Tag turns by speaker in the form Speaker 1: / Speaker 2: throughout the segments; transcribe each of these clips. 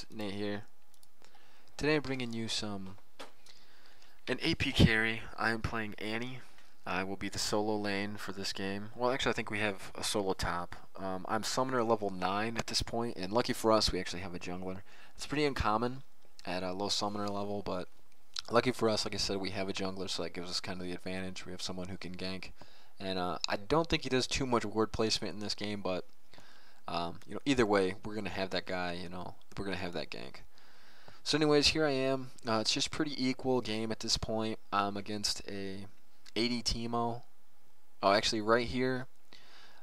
Speaker 1: host, Nate here. Today I'm bringing you an AP carry. I am playing Annie. I will be the solo lane for this game. Well, actually, I think we have a solo top. I'm summoner level 9 at this point, and lucky for us, we actually have a jungler. It's pretty uncommon at a low summoner level, but lucky for us, like I said, we have a jungler, so that gives us kind of the advantage. We have someone who can gank, and I don't think he does too much ward placement in this game, but either way, we're gonna have that guy. We're gonna have that gank. So, anyways, here I am. It's just pretty equal game at this point. I'm against a 80 Teemo. Oh, actually, right here,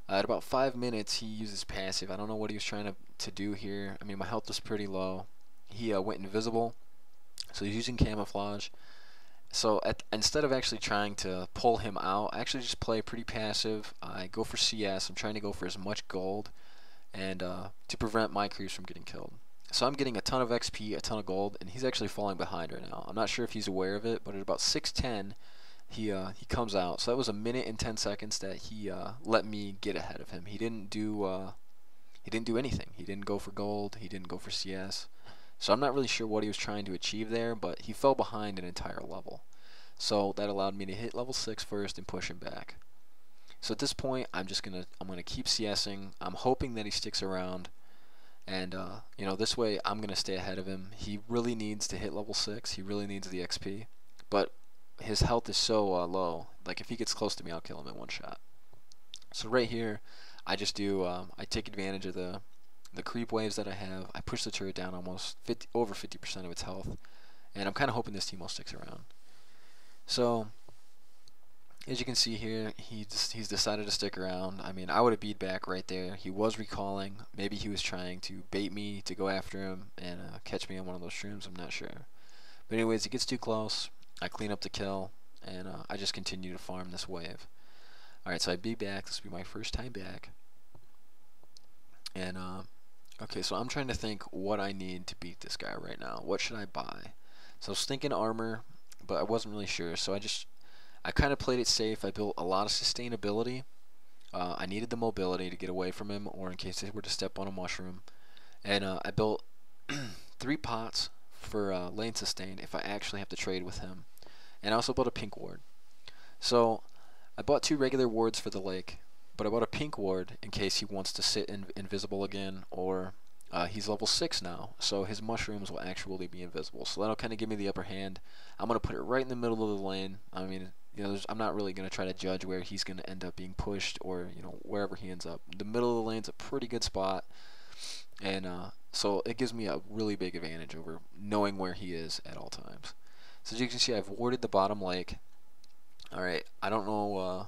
Speaker 1: at about 5 minutes, he uses passive. I don't know what he was trying to do here. I mean, my health was pretty low. He went invisible, so he's using camouflage. So instead of actually trying to pull him out, I actually just play pretty passive. I go for CS. I'm trying to go for as much gold and to prevent my creeps from getting killed. So I'm getting a ton of XP, a ton of gold, and he's actually falling behind right now. I'm not sure if he's aware of it, but at about 6:10, he comes out. So that was a minute and 10 seconds that he let me get ahead of him. He didn't do anything. He didn't go for gold. He didn't go for CS. So I'm not really sure what he was trying to achieve there, but he fell behind an entire level. So that allowed me to hit level 6 first and push him back. So at this point, I'm gonna keep CSing. I'm hoping that he sticks around. And this way I'm gonna stay ahead of him. He really needs to hit level 6. He really needs the XP, but his health is so low. Like if he gets close to me, I'll kill him in one shot. So right here, I just do I take advantage of the creep waves that I have. I push the turret down almost over 50% of its health, and I'm kind of hoping this Teemo sticks around. So as you can see here, he's decided to stick around. I mean, I would have beat back right there. He was recalling. Maybe he was trying to bait me to go after him and catch me on one of those shrooms. I'm not sure. But anyways, he gets too close. I clean up the kill, and I just continue to farm this wave. Alright, so I beat back. This will be my first time back. And, okay, so I'm trying to think what I need to beat this guy right now. What should I buy? So I was thinking armor, but I wasn't really sure. So I kind of played it safe. I built a lot of sustainability. I needed the mobility to get away from him, or in case they were to step on a mushroom. And I built 3 pots for lane sustain if I actually have to trade with him. And I also built a pink ward. So I bought 2 regular wards for the lake, but I bought a pink ward in case he wants to sit invisible again, or he's level 6 now, so his mushrooms will actually be invisible. So that'll kind of give me the upper hand. I'm going to put it right in the middle of the lane. I mean, I'm not really going to try to judge where he's going to end up being pushed, or wherever he ends up. The middle of the lane's a pretty good spot, and so it gives me a really big advantage over knowing where he is at all times. So as you can see, I've warded the bottom lake. Alright, I don't know,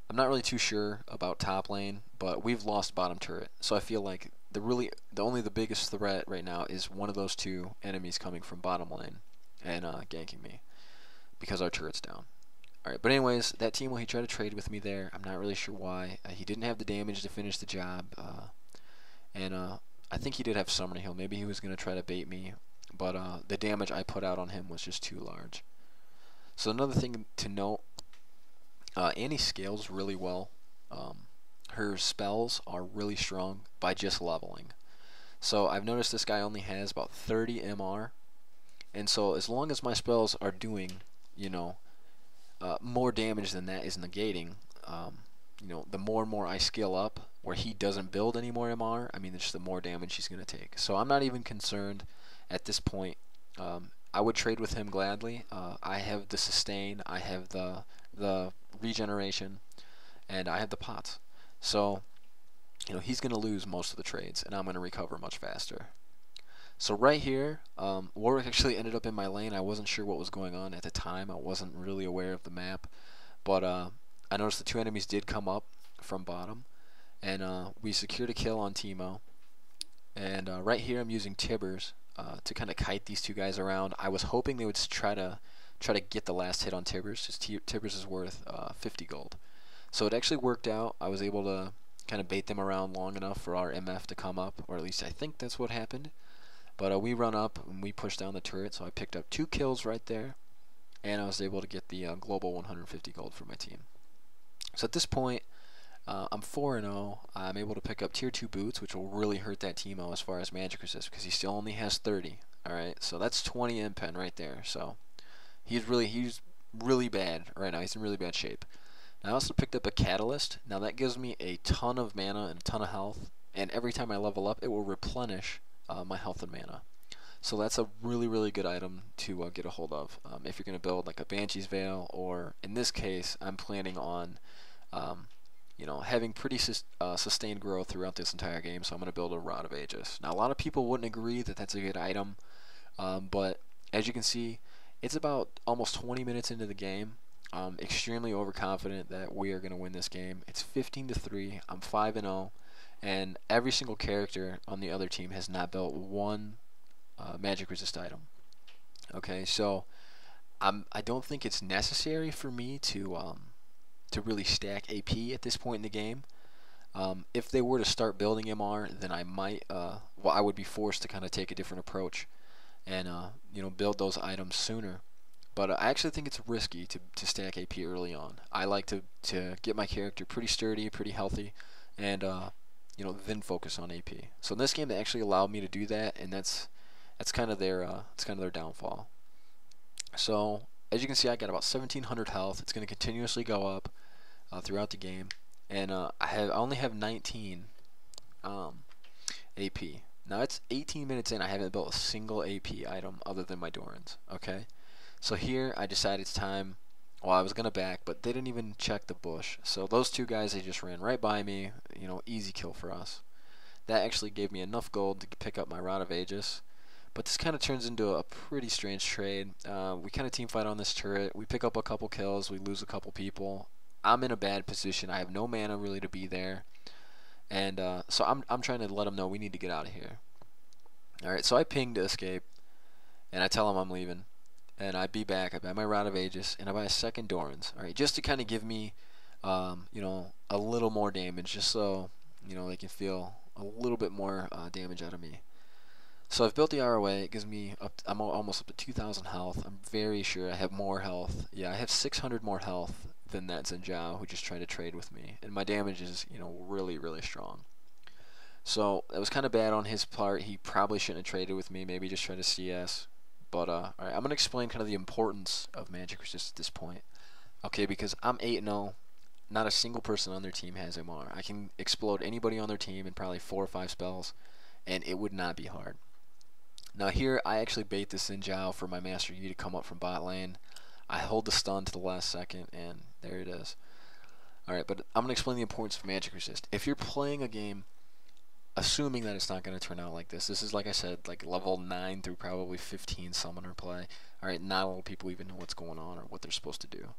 Speaker 1: I'm not really too sure about top lane, but we've lost bottom turret. So I feel like the biggest threat right now is one of those 2 enemies coming from bottom lane and ganking me, because our turret's down. Alright, but anyways, that Teemo, he tried to trade with me there. I'm not really sure why. He didn't have the damage to finish the job, and I think he did have Summoner Heal. Maybe he was going to try to bait me, but the damage I put out on him was just too large. So another thing to note, Annie scales really well. Her spells are really strong by just leveling. So I've noticed this guy only has about 30 MR, and so as long as my spells are doing, more damage than that is negating, the more and more I scale up, where he doesn't build any more MR, I mean, just the more damage he's going to take. So I'm not even concerned at this point. I would trade with him gladly. I have the sustain, I have the regeneration, and I have the pots. So, he's going to lose most of the trades, and I'm going to recover much faster. So right here, Warwick actually ended up in my lane. I wasn't sure what was going on at the time. I wasn't really aware of the map, but I noticed the 2 enemies did come up from bottom, and we secured a kill on Teemo. And right here, I'm using Tibbers to kind of kite these 2 guys around. I was hoping they would try to get the last hit on Tibbers, because Tibbers is worth 50 gold. So it actually worked out. I was able to kind of bait them around long enough for our MF to come up, or at least I think that's what happened. But we run up and we push down the turret, so I picked up 2 kills right there, and I was able to get the global 150 gold for my team. So at this point, I'm 4-0. I'm able to pick up tier 2 boots, which will really hurt that Teemo as far as magic resist because he still only has 30. All right, so that's 20 impen right there. So he's really bad right now. He's in really bad shape. I also picked up a catalyst. Now that gives me a ton of mana and a ton of health, and every time I level up, it will replenish my health and mana. So that's a really good item to get a hold of if you're going to build like a Banshee's Veil, or in this case, I'm planning on having pretty sustained growth throughout this entire game, so I'm going to build a Rod of Aegis. Now, a lot of people wouldn't agree that that's a good item, but as you can see, it's about almost 20 minutes into the game. I'm extremely overconfident that we are going to win this game. It's 15-3. I'm 5-0, and every single character on the other team has not built one magic resist item. Okay, so I don't think it's necessary for me to really stack AP at this point in the game. If they were to start building MR, then I might I would be forced to kind of take a different approach and build those items sooner. But I actually think it's risky to stack AP early on. I like to get my character pretty sturdy, pretty healthy, and then focus on AP. So in this game, they actually allowed me to do that, and that's kind of their downfall. So as you can see, I got about 1,700 health. It's going to continuously go up throughout the game, and I only have 19 AP. Now it's 18 minutes in. I haven't built a single AP item other than my Dorans. Okay, so here I decided it's time. Well, I was gonna back, but they didn't even check the bush. So those two guys, they just ran right by me. Easy kill for us. That actually gave me enough gold to pick up my Rod of Aegis. But this kind of turns into a pretty strange trade. We kind of team fight on this turret. We pick up a couple kills. We lose a couple people. I'm in a bad position. I have no mana really to be there. And so I'm trying to let them know we need to get out of here. Alright, so I ping to escape. And I tell them I'm leaving. And I be back. I buy my Rod of Aegis. And I buy a second Doran's. Alright, just to kind of give me, a little more damage. Just so, they can feel a little bit more damage out of me. So I've built the ROA. It gives me I'm almost up to 2,000 health. I'm very sure I have more health. Yeah, I have 600 more health than that Xin Zhao who just tried to trade with me. And my damage is, really strong. So that was kind of bad on his part. He probably shouldn't have traded with me. Maybe just try to CS. But alright, I'm gonna explain kind of the importance of magic resist at this point. Okay, because I'm 8-0. Not a single person on their team has MR. I can explode anybody on their team in probably 4 or 5 spells, and it would not be hard. Now here, I actually bait this Xin Zhao for my Master Yi to come up from bot lane. I hold the stun to the last second, and there it is. Alright, but I'm going to explain the importance of magic resist. If you're playing a game, assuming that it's not going to turn out like this is, like I said, like level 9 through probably 15 summoner play. Alright, not a lot of people even know what's going on or what they're supposed to do.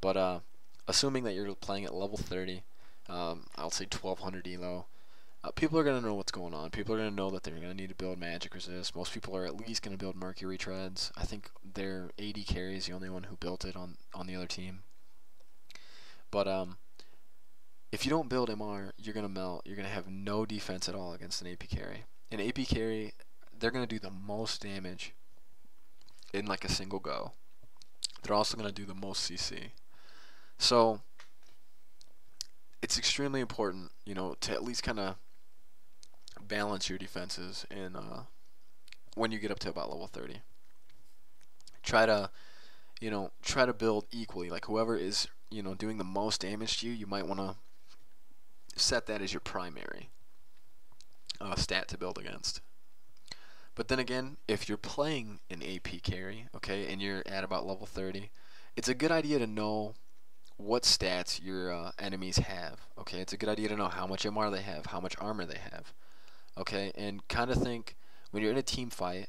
Speaker 1: But assuming that you're playing at level 30, I'll say 1200 elo, people are going to know what's going on. People are going to know that they're going to need to build magic resist. Most people are at least going to build Mercury Treads. I think their AD carry is the only one who built it on the other team. But if you don't build MR, you're going to melt. You're going to have no defense at all against an AP carry. An AP carry, they're going to do the most damage in like a single go. They're also going to do the most CC. So it's extremely important, to at least kind of balance your defenses in when you get up to about level 30. Try to build equally. Like whoever is doing the most damage to you, you might want to set that as your primary stat to build against. But then again, if you're playing an AP carry, okay, and you're at about level 30, it's a good idea to know what stats your enemies have. Okay, it's a good idea to know how much MR they have, how much armor they have. Okay, and kind of think when you're in a team fight,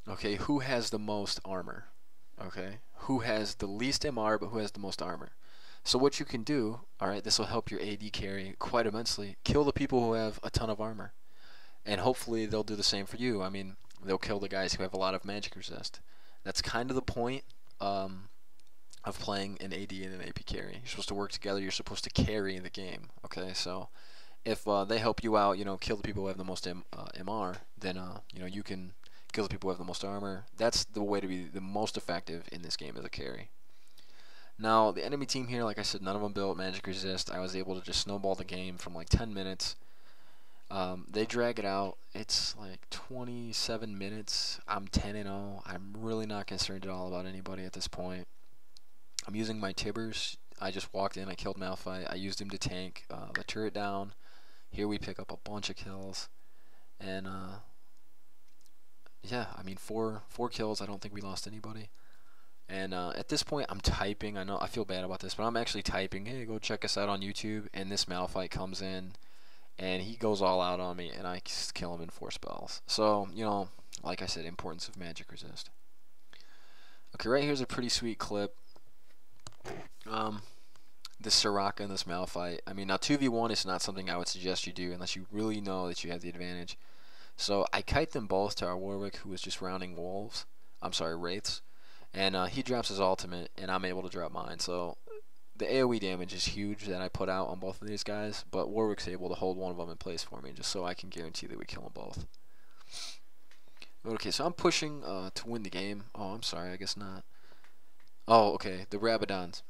Speaker 1: okay, who has the most armor? Okay, who has the least MR but who has the most armor? So what you can do, alright, this will help your AD carry quite immensely. Kill the people who have a ton of armor. And hopefully they'll do the same for you. I mean, they'll kill the guys who have a lot of magic resist. That's kind of the point of playing an AD and an AP carry. You're supposed to work together. You're supposed to carry the game. Okay, so if they help you out, kill the people who have the most MR, then you can kill the people who have the most armor. That's the way to be the most effective in this game as a carry. Now, the enemy team here, like I said, none of them built Magic Resist. I was able to just snowball the game from like 10 minutes. They drag it out. It's like 27 minutes. I'm 10-0. I'm really not concerned at all about anybody at this point. I'm using my Tibbers. I just walked in. I killed Malphite. I used him to tank the turret down. Here we pick up a bunch of kills. And, yeah, I mean, four kills. I don't think we lost anybody. And at this point, I'm typing. I know I feel bad about this, but I'm actually typing. Hey, go check us out on YouTube. And this Malphite comes in, and he goes all out on me, and I kill him in 4 spells. So, you know, like I said, importance of Magic Resist. Okay, right here's a pretty sweet clip. This Soraka and this Malphite. I mean, now 2v1 is not something I would suggest you do unless you really know that you have the advantage. So I kite them both to our Warwick, who was just rounding wolves. I'm sorry, wraiths. And he drops his ultimate, and I'm able to drop mine. So the AoE damage is huge that I put out on both of these guys, but Warwick's able to hold one of them in place for me, just so I can guarantee that we kill them both. Okay, so I'm pushing to win the game. Oh, I'm sorry, I guess not. Oh, okay, the Rabadons.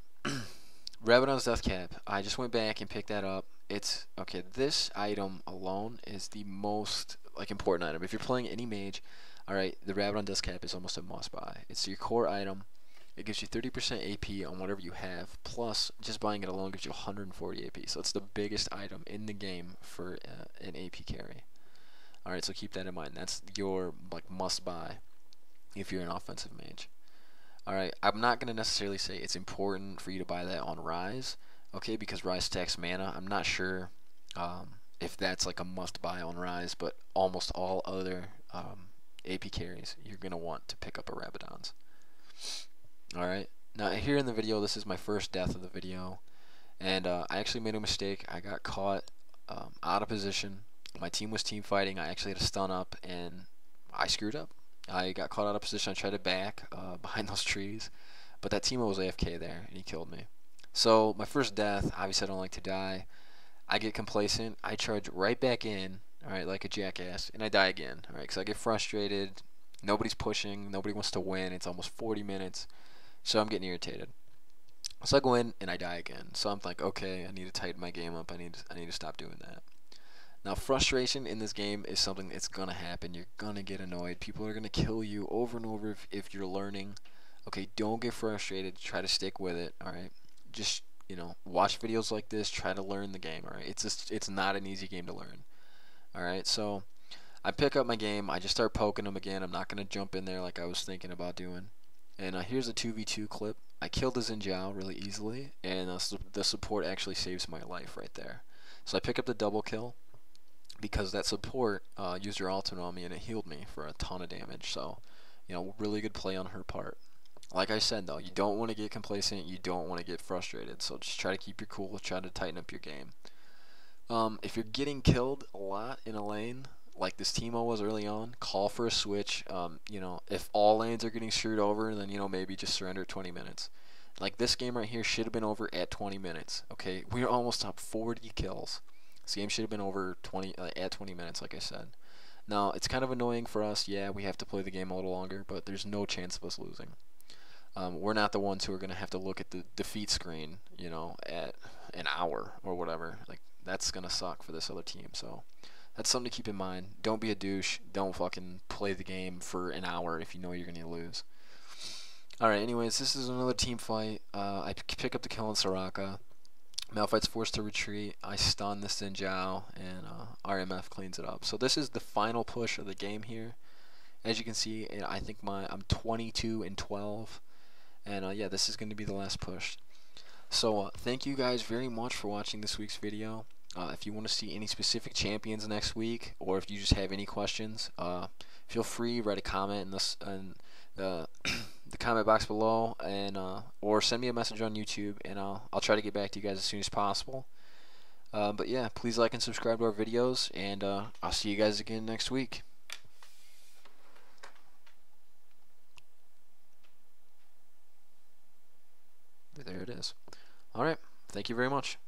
Speaker 1: Rabadon's Death Cap. I just went back and picked that up. It's, okay, this item alone is the most, like, important item. If you're playing any mage, alright, the Rabadon Death Cap is almost a must-buy. It's your core item. It gives you 30% AP on whatever you have, plus just buying it alone gives you 140 AP. So it's the biggest item in the game for an AP carry. Alright, so keep that in mind. That's your like must-buy if you're an offensive mage. Alright, I'm not going to necessarily say it's important for you to buy that on Rise, okay, because Rise stacks mana. I'm not sure if that's like a must-buy on Rise, but almost all other AP carries, you're going to want to pick up a Rabadons. Alright, now here in the video, this is my first death of the video, and I actually made a mistake. I got caught out of position. My team was team fighting. I actually had a stun up, and I screwed up. I got caught out of position. I tried to back behind those trees, but that teammate was AFK there, and he killed me. So my first death, obviously I don't like to die. I get complacent. I charge right back in, alright, like a jackass, and I die again, alright, because I get frustrated. Nobody's pushing. Nobody wants to win. It's almost 40 minutes. So I'm getting irritated. So I go in and I die again. So I'm like, okay, I need to tighten my game up. I need to stop doing that. Now, frustration in this game is something that's gonna happen. You're gonna get annoyed. People are gonna kill you over and over if you're learning. Okay, don't get frustrated. Try to stick with it. All right, just watch videos like this. Try to learn the game. All right, it's not an easy game to learn. All right, so I pick up my game. I just start poking them again. I'm not gonna jump in there like I was thinking about doing. And here's a 2v2 clip. I killed the Xin Zhao really easily, and the support actually saves my life right there. So I pick up the double kill because that support used her ultimate on me, and it healed me for a ton of damage. So, really good play on her part. Like I said, though, you don't want to get complacent. You don't want to get frustrated. So just try to keep your cool. Try to tighten up your game. If you're getting killed a lot in a lane, like this Teemo was early on, call for a switch. If all lanes are getting screwed over, then maybe just surrender at 20 minutes. Like this game right here should have been over at 20 minutes. Okay, we're almost up 40 kills. This game should have been over at 20 minutes, like I said. Now it's kind of annoying for us. Yeah, we have to play the game a little longer, but there's no chance of us losing. We're not the ones who are going to have to look at the defeat screen, at an hour or whatever. Like that's gonna suck for this other team. So that's something to keep in mind. Don't be a douche. Don't fucking play the game for an hour if you know you're going to lose. Alright, anyways, this is another team fight. I pick up the kill on Soraka. Malphite's forced to retreat. I stun the Xin Zhao, and RMF cleans it up. So this is the final push of the game here. As you can see, I think I'm 22-12. And yeah, this is going to be the last push. So thank you guys very much for watching this week's video. If you want to see any specific champions next week, or if you just have any questions, feel free write a comment in the comment box below, and or send me a message on YouTube, and I'll try to get back to you guys as soon as possible. But yeah, please like and subscribe to our videos, and I'll see you guys again next week. There it is. Alright, thank you very much.